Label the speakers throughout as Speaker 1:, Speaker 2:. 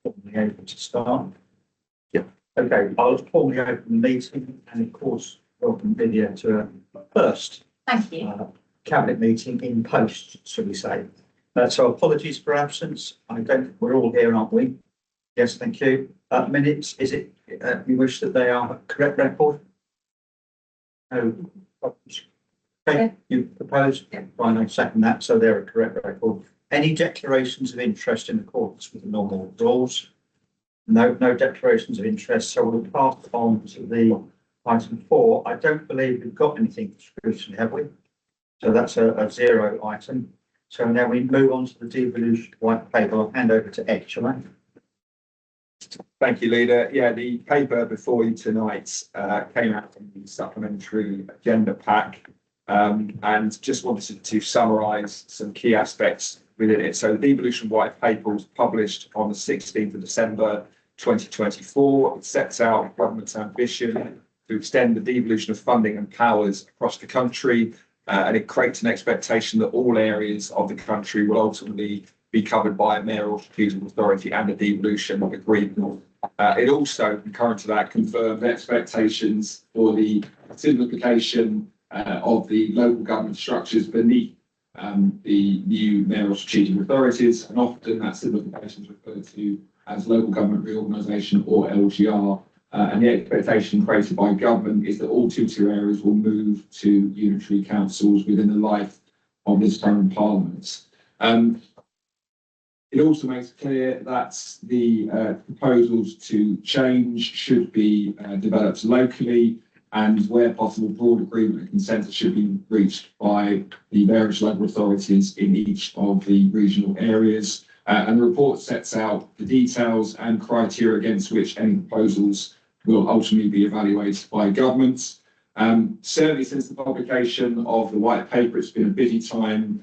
Speaker 1: formally able to start.
Speaker 2: Yeah.
Speaker 1: Okay, I'll formally open the meeting and of course welcome Lydia to a first
Speaker 3: Thank you.
Speaker 1: cabinet meeting in post, shall we say. So apologies for absence. We're all here, aren't we? Yes, thank you. Minutes, is it, you wish that they are correct record? No. Okay, you propose?
Speaker 3: Yeah.
Speaker 1: Fine, I'll second that, so they're a correct record. Any declarations of interest in accordance with the normal rules? No declarations of interest, so we'll pass on to the item 4. I don't believe we've got anything for scrutiny, have we? So that's a 0 item. So now we move on to the devolution white paper. I'll hand over to Ed, shall I?
Speaker 2: Thank you, Leader. Yeah, the paper before you tonight came out from the supplementary agenda pack, and just wanted to summarise some key aspects within it. So the devolution white paper was published on the 16th of December 2024. It sets out government's ambition to extend the devolution of funding and powers across the country, and it creates an expectation that all areas of the country will ultimately be covered by a mayoral strategic authority and a devolution agreement. It also, concurrent to that, confirmed expectations for the simplification of the local government structures beneath the new mayoral strategic authorities, and often that simplification is referred to as local government reorganisation or LGR. And the expectation created by government is that all two-tier areas will move to unitary councils within the life of this current parliament. It also makes clear that the proposals to change should be developed locally, and where possible, broad agreement and consensus should be reached by the various local authorities in each of the regional areas. And the report sets out the details and criteria against which any proposals will ultimately be evaluated by government. Certainly since the publication of the white paper, it's been a busy time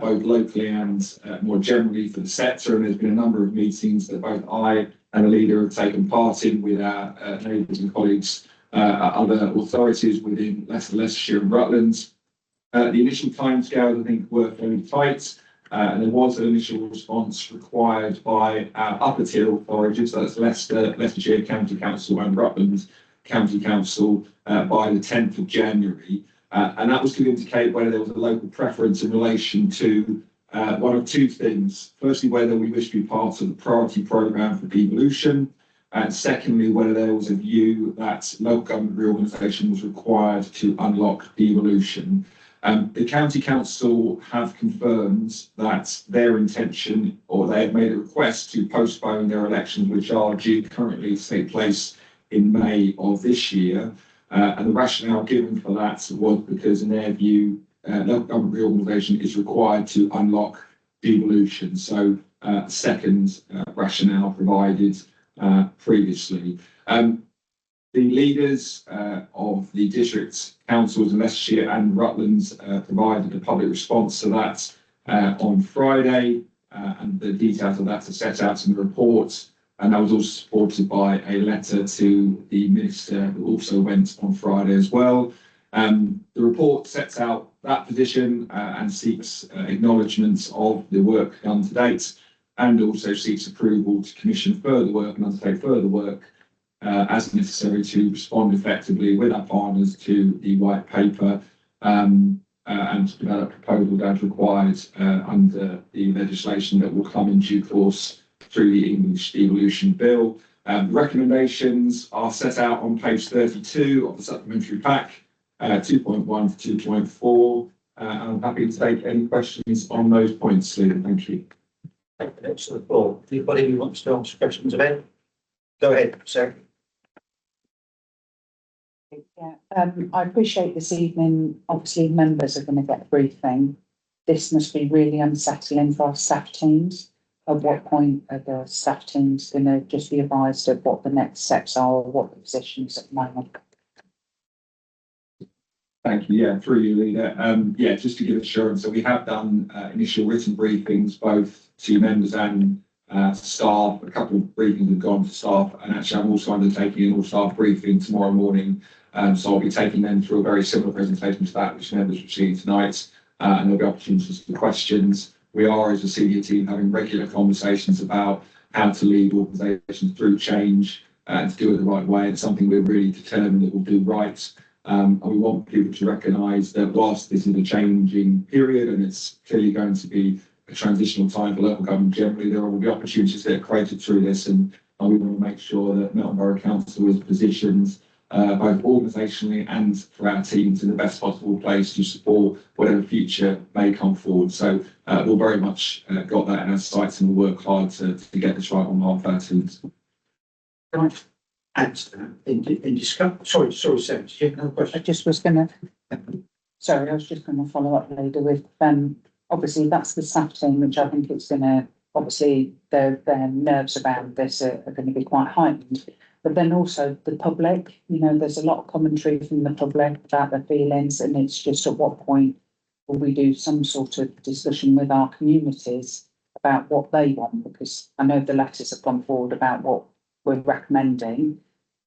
Speaker 2: both locally and more generally for the sector, and there's been a number of meetings that both I and the leader have taken part in with our neighbours and colleagues at other authorities within Leicester, Leicestershire and Rutland. The initial timescales, I think, were fairly tight, and there was an initial response required by our upper tier authorities, so that's Leicester, Leicestershire County Council and Rutland County Council, by the 10th of January. And that was to indicate whether there was a local preference in relation to one of two things. Firstly, whether we wish to be part of the priority programme for devolution, and secondly, whether there was a view that local government reorganisation was required to unlock devolution. The County Council have confirmed that their intention, or they have made a request to postpone their elections, which are due currently to take place in May of this year. And the rationale given for that was because, in their view, local government reorganisation is required to unlock devolution. So, second rationale provided previously. The leaders of the district councils in Leicestershire and Rutland provided a public response to that on Friday, and the details of that are set out in the report. And that was also supported by a letter to the minister who also went on Friday as well. The report sets out that position and seeks acknowledgement of the work done to date, and also seeks approval to commission further work and undertake further work as necessary to respond effectively with our partners to the white paper, and to develop proposals as required under the legislation that will come in due course through the English Devolution Bill. Recommendations are set out on page 32 of the supplementary pack, 2.1 to 2.4. And I'm happy to take any questions on those points, Leader. Thank you.
Speaker 1: Thank you. To the floor. Anybody who wants to ask questions of Ed? Go ahead, Sarah.
Speaker 4: Yeah, I appreciate this evening, obviously members are going to get a briefing. This must be really unsettling for our staff teams. At what point are the staff teams going to just be advised of what the next steps are, or what the positions at the moment?
Speaker 2: Thank you. Yeah, through you, Leader. Yeah, just to give assurance, so we have done initial written briefings both to members and staff. A couple of briefings have gone to staff, and actually I'm also undertaking an all-staff briefing tomorrow morning. So I'll be taking them through a very similar presentation to that which members received tonight, and there'll be opportunities for questions. we are, as a senior team, having regular conversations about how to lead organisations through change and to do it the right way. It's something we're really determined that we'll do right. And we want people to recognise that whilst this is a changing period and it's clearly going to be a transitional time for local government generally, there will be opportunities that are created through this, and we want to make sure that Melton Borough Council is positioned both organisationally and for our team to the best possible place to support whatever future may come forward. So we'll very much got that in our sights, and we'll work hard to get this right on behalf of our teams.
Speaker 1: Can I add to that in discuss? Sorry, Sarah, did you have another
Speaker 4: I
Speaker 1: question?
Speaker 4: just was sorry, I was just gonna follow up later with, obviously that's the staff team, which I think it's gonna, obviously their nerves around this are gonna be quite heightened. But then also the public, you know, there's a lot of commentary from the public about their feelings, and it's just at what point will we do some sort of discussion with our communities about what they want? Because I know the letters have gone forward about what we're recommending,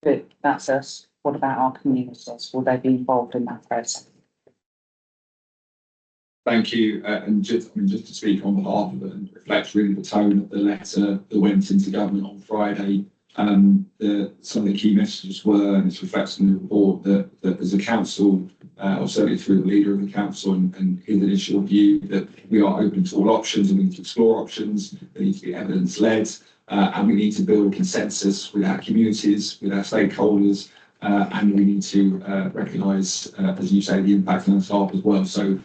Speaker 4: but that's us. What about our communities? Will they be involved in that process?
Speaker 2: Thank you, and just to speak on behalf of it and reflect really the tone of the letter that went into government on Friday. Some of the key messages were, and it's reflected in the report, that as a council, or certainly through the leader of the council and his initial view, that we are open to all options and we need to explore options. They need to be evidence led, and we need to build consensus with our communities, with our stakeholders, and we need to recognise, as you say, the impact on our staff as well. So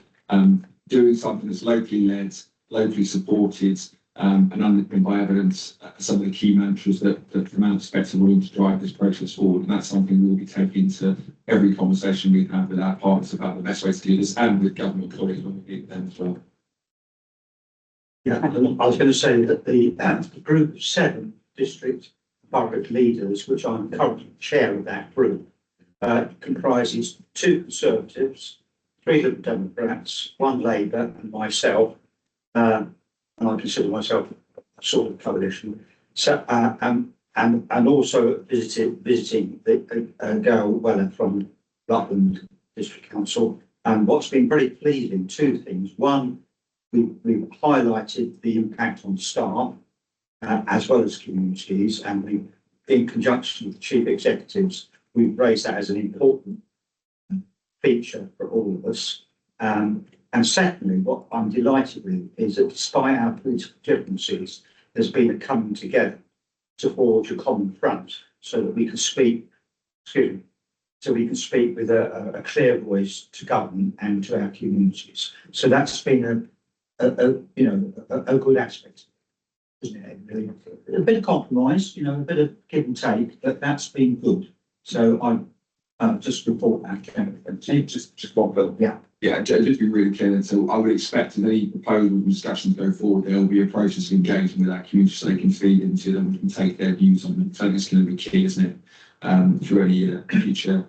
Speaker 2: doing something that's locally led, locally supported, and underpinned by evidence, some of the key mantras that from our perspective will need to drive this process forward. And that's something we'll be taking to every conversation we have with our partners about the best way to do this, and with government colleagues when we meet them as well.
Speaker 1: Yeah, I was going to say that the group of 7 district borough leaders, which I'm currently chair of that group, comprises 2 Conservatives, 3 Liberal Democrats, 1 Labour, and myself. And I consider myself a sort of coalition. So, and also visiting the girl Weller from Rutland District Council. And what's been very pleasing, 2 things. One, we've highlighted the impact on staff as well as communities, and we, in conjunction with the chief executives, we've raised that as an important feature for all of us. And secondly, what I'm delighted with is that despite our political differences, there's been a coming together to forge a common front so that we can speak, with a clear voice to government and to our communities. So that's been a good aspect, isn't it? Really? A bit of compromise, a bit of give and take, but that's been good. So I just report that.
Speaker 2: Just one bit.
Speaker 1: Yeah,
Speaker 2: just to be really clear, then, so I would expect that any proposals and discussions go forward, there will be a process of engagement with our community so they can feed into them and can take their views on them. So it's going to be key, isn't it? Through any future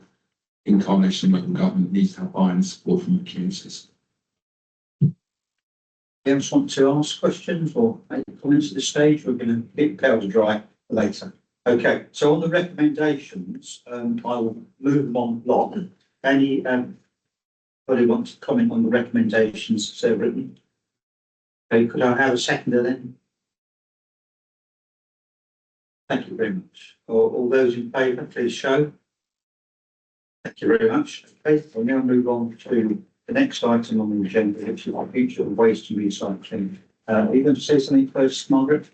Speaker 2: incarnation of local government needs to have buy-in and support from the communities.
Speaker 1: You else want to ask questions or make comments at this stage? We're going to keep powder dry later. Okay, so on the recommendations, I will move them on block. Any anybody want to comment on the recommendations as they're written? Okay, could I have a seconder then? Thank you very much. All those in favour, please show. Thank you very much. Okay, we'll now move on to the next item on the agenda, which is the future of waste and recycling. Are you going to say something first, Margaret?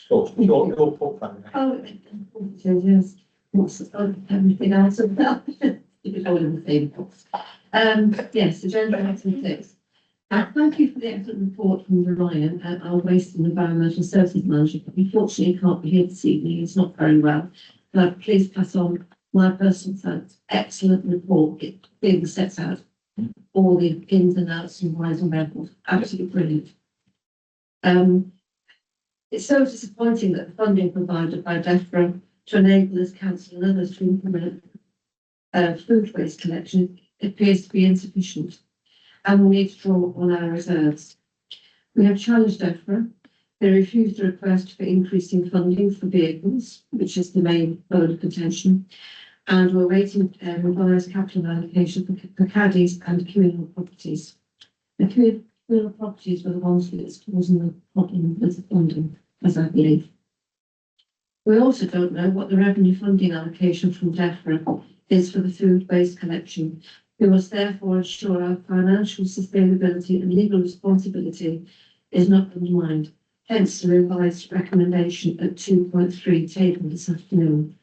Speaker 1: Your portfolio.
Speaker 3: Oh, yes. What's everything else about? Yes, agenda item 6. Thank you for the excellent report from Ryan, our Waste and Environmental Services Manager. But unfortunately, he can't be here this evening. He's not very well. But please pass on my personal thanks. Excellent report. It really sets out all the ins and outs and whys and wherefores. Absolutely brilliant. It's so disappointing that the funding provided by DEFRA to enable this council and others to implement food waste collection appears to be insufficient, and we need to draw on our reserves. We have challenged DEFRA. They refused the request for increasing funding for vehicles, which is the main bone of contention, and we're waiting revised capital allocation for caddies and communal properties. The real properties were the ones that's causing the problem with the funding, as I believe. We also don't know what the revenue funding allocation from DEFRA is for the food waste collection. We must therefore ensure our financial sustainability and legal responsibility is not undermined. Hence the revised recommendation at 2.3 tabled this afternoon.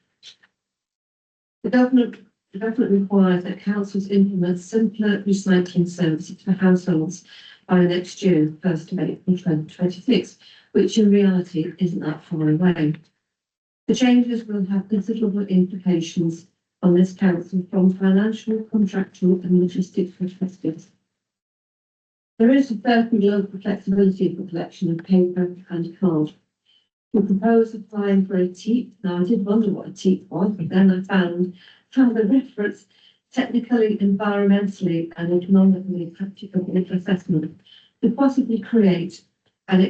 Speaker 3: The government requires that councils implement simpler recycling services for households by next year, 1st of April 2026, which in reality isn't that far away. The changes will have considerable implications on this council from financial, contractual and logistics perspectives. There is a certain local flexibility for collection of paper and card. We propose applying for a TEEP. Now, I did wonder what a TEEP was, but then I found the reference technically, environmentally and economically practicable assessment to possibly create an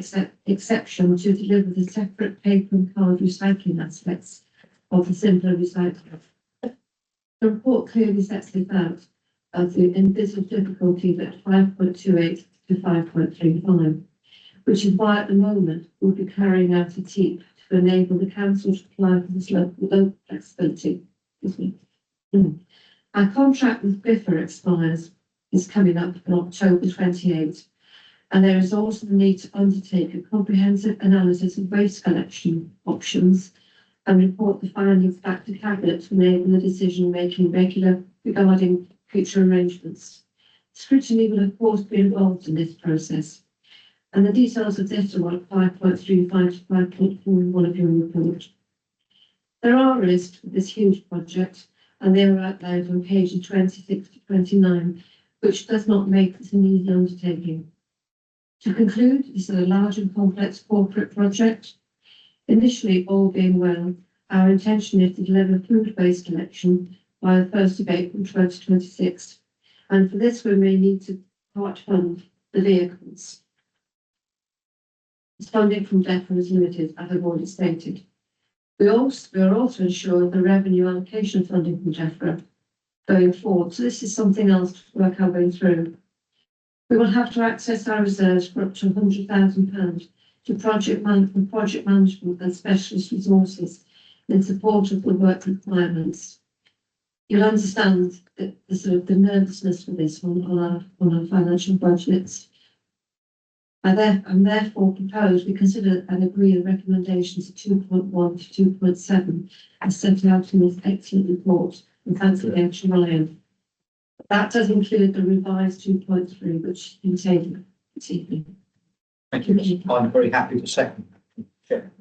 Speaker 3: exception to deliver the separate paper and card recycling aspects of the simpler recycling. The report clearly sets this out as the envisaged difficulties at 5.28 to 5.35, which is why at the moment we'll be carrying out a TEEP to enable the council to apply for this local flexibility. Our contract with Biffa is coming up on October 28, and there is also the need to undertake a comprehensive analysis of waste collection options and report the findings back to Cabinet to enable the decision-making regular regarding future arrangements. Scrutiny will of course be involved in this process, and the details of this are on 5.35 to 5.41 of your report. There are risks with this huge project, and they are outlined on pages 26 to 29, which does not make this an easy undertaking. To conclude, this is a large and complex corporate project. Initially, all being well, our intention is to deliver food waste collection by the 1st of April 2026, and for this we may need to part fund the vehicles. This funding from DEFRA is limited, as I've already stated. We are also ensuring the revenue allocation funding from DEFRA going forward, so this is something else to work our way through. We will have to access our reserves for up to £100,000 to project management and specialist resources in support of the work requirements. You'll understand that the sort of the nervousness for this one on our financial budgets. And therefore propose we consider and agree the recommendations of 2.1 to 2.7 as set out in this excellent report, and thanks again to Ryan. That does include the revised 2.3, which you tabled this evening.
Speaker 1: Thank you. I'm very happy to second. Chair.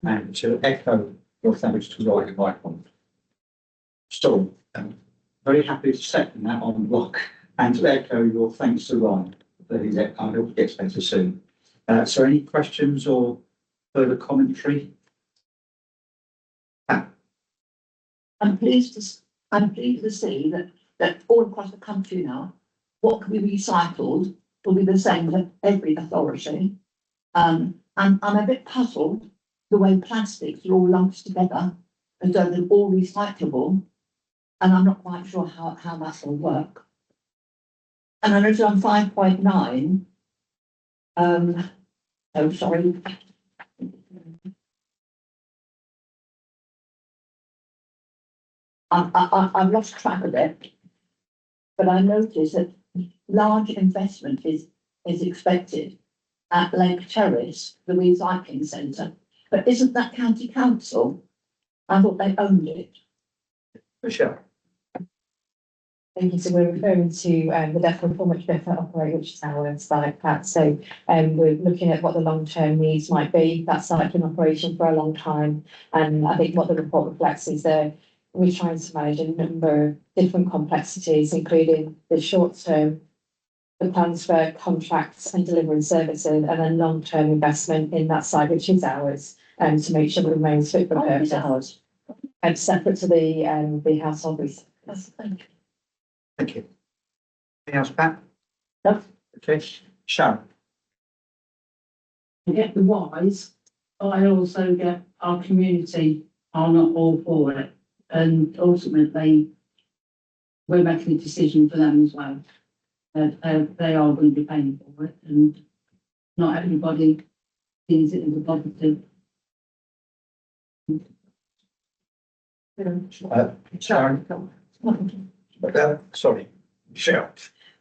Speaker 1: And to echo your thanks to Ryan. Still, very happy to second that on block and to echo your thanks to Ryan. I hope it gets better soon. So any questions or further commentary?
Speaker 5: I'm pleased to see that all across the country now, what can be recycled will be the same for every authority. And I'm a bit puzzled the way plastics are all lumped together as though they're all recyclable, and I'm not quite sure how that will work. And I noticed on 5.9, oh, sorry. I've lost track of it, but I noticed that large investment is expected at Lake Terrace, the recycling centre. But isn't that county council? I thought they owned it.
Speaker 1: Michelle.
Speaker 6: Thank you. So we're referring to the DEFRA report which DEFRA operate, which is our site pat. So we're looking at what the long-term needs might be. That's been in operation for a long time. And I think what the report reflects is that we're trying to manage a number of different complexities, including the short-term, the plans for contracts and delivering services, and then long-term investment in that side, which is ours, to make sure it remains fit for purpose.
Speaker 5: Ours.
Speaker 6: And separate to the household recycling.
Speaker 1: Thank you. Anything else, Pat?
Speaker 5: No.
Speaker 1: Okay. Sharon.
Speaker 7: To get the whys, I also get our community are not all for it. And ultimately, we're making a decision for them as well. they are going to be paying for it, and not everybody sees it as a positive.
Speaker 1: Sharon, sorry, Michelle.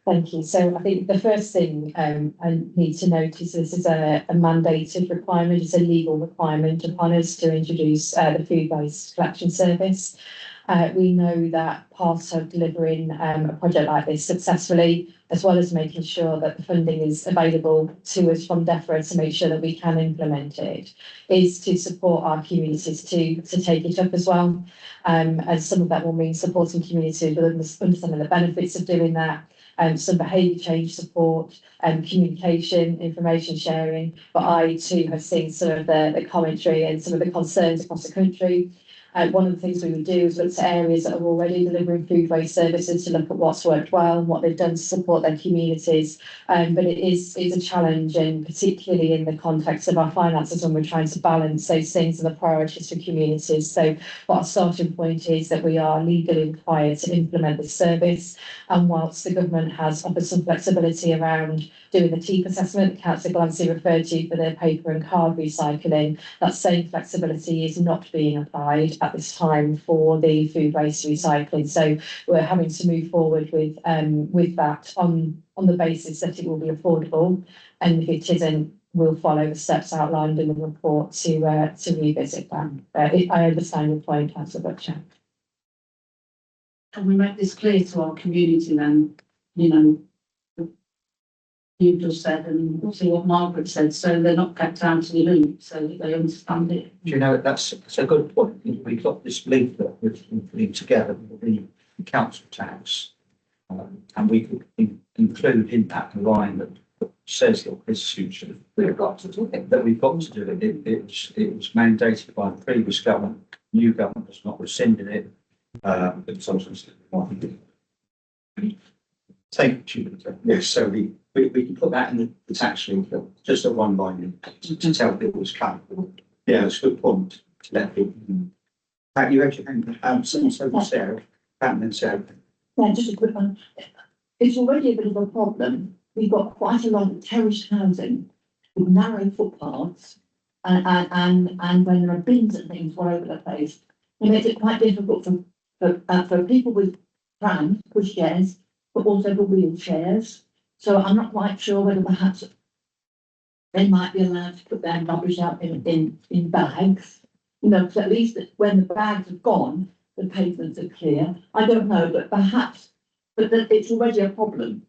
Speaker 6: Thank you. So I think the first thing I need to note is this is a mandated requirement, it's a legal requirement upon us to introduce the food waste collection service. We know that part of delivering a project like this successfully, as well as making sure that the funding is available to us from DEFRA to make sure that we can implement it, is to support our communities to take it up as well. And some of that will mean supporting communities with understanding the benefits of doing that. Some behaviour change support and communication, information sharing. But I too have seen some of the commentary and some of the concerns across the country. One of the things we would do is look to areas that are already delivering food waste services to look at what's worked well and what they've done to support their communities. But it is a challenge, and particularly in the context of our finances when we're trying to balance those things and the priorities for communities. So what our starting point is that we are legally required to implement this service. And whilst the government has offered some flexibility around doing the TEEP assessment, Councillor Glancy referred to for the paper and card recycling, that same flexibility is not being applied at this time for the food waste recycling. So we're having to move forward with that on the basis that it will be affordable, and if it isn't, we'll follow the steps outlined in the report to revisit that. I understand your point, Councillor Butcher.
Speaker 7: Can we make this clear to our community then, you know, you just said, and see what Margaret said, so they're not kept out of the loop, so that they understand it.
Speaker 1: Do you know, that's a good point. We've got this leaflet which we're putting together with the council tax. And we could include in that line that says that this
Speaker 5: We've got to do it.
Speaker 1: that we've got to do it. It was mandated by the previous government. New government has not rescinded it. Thank you. Yes, so we can put that in the tax leaflet, just a one line to tell people it's coming. Yeah, it's a good point to let people know. You have your hand, someone said Sarah, Patton and Sarah.
Speaker 5: Yeah, just a quick one. It's already a bit of a problem. We've got quite a lot of terraced housing with narrow footpaths and when there are bins and things all over the place, it makes it quite difficult for people with prams, pushchairs, but also for wheelchairs. So I'm not quite sure whether perhaps they might be allowed to put their rubbish out in bags. You know, so at least when the bags have gone, the pavements are clear. I don't know, but perhaps, but it's already a problem.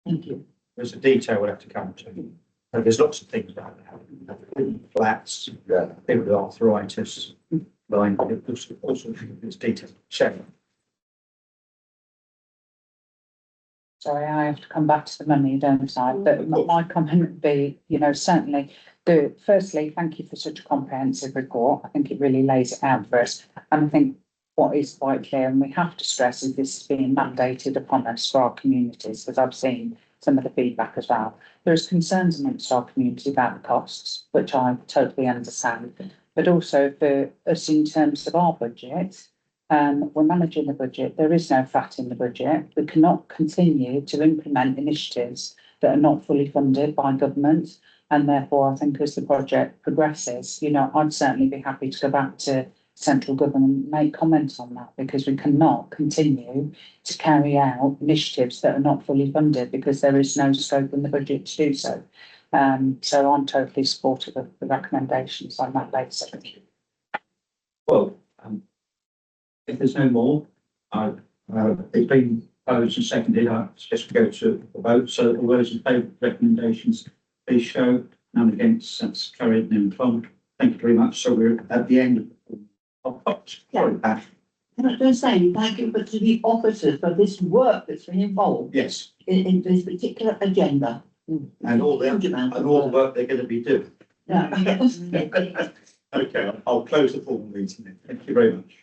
Speaker 5: Thank you.
Speaker 1: There's a detail we'll have to come to. There's lots of things about that. Flats, people with arthritis, blind, also there's detail. Sharon.
Speaker 4: Sorry, I have to come back to the money, don't I? But my comment would be, you know, certainly firstly, thank you for such a comprehensive report. I think it really lays it out for us. And I think what is quite clear, and we have to stress, is this is being mandated upon us for our communities, because I've seen some of the feedback as well. There's concerns amongst our community about the costs, which I totally understand, but also for us in terms of our budget, we're managing the budget. There is no fat in the budget. We cannot continue to implement initiatives that are not fully funded by government. And therefore, I think as the project progresses, you know, I'd certainly be happy to go back to central government and make comments on that, because we cannot continue to carry out initiatives that are not fully funded because there is no scope in the budget to do so. So I'm totally supportive of the recommendations on that basis.
Speaker 1: Well, if there's no more, it's been proposed and seconded. I suggest we go to a vote. So all those in favour of recommendations, please show. None against. That's carried and implored. Thank you very much. So we're at the end of sorry, Pat.
Speaker 5: Can I just say thank you to the officers for this work that's been involved
Speaker 1: Yes,
Speaker 5: in this particular agenda.
Speaker 1: and all
Speaker 5: Huge amount of
Speaker 1: the work they're going to be doing.
Speaker 5: Yeah.
Speaker 1: Okay, I'll close the formal meeting then. Thank you very much.